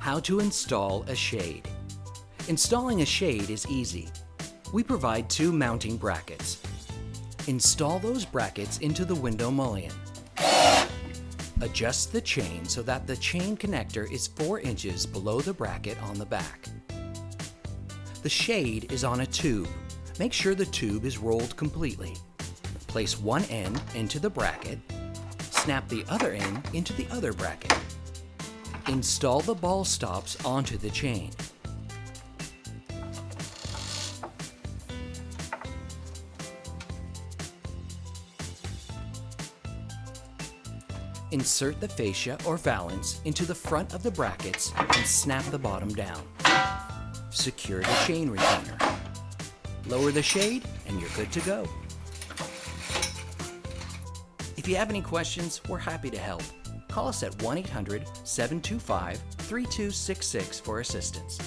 How to install a shade. Installing a shade is easy. We provide two mounting brackets. Install those brackets into the window mullion. Adjust the chain so that the chain connector is 4 inches below the bracket on the back. The shade is on a tube. Make sure the tube is rolled completely. Place one end into the bracket. Snap the other end into the other bracket. Install the ball stops onto the chain. Insert the fascia or valance into the front of the brackets and snap the bottom down. Secure the chain retainer. Lower the shade and you're good to go. If you have any questions, we're happy to help. Call us at 1-800-725-3266 for assistance.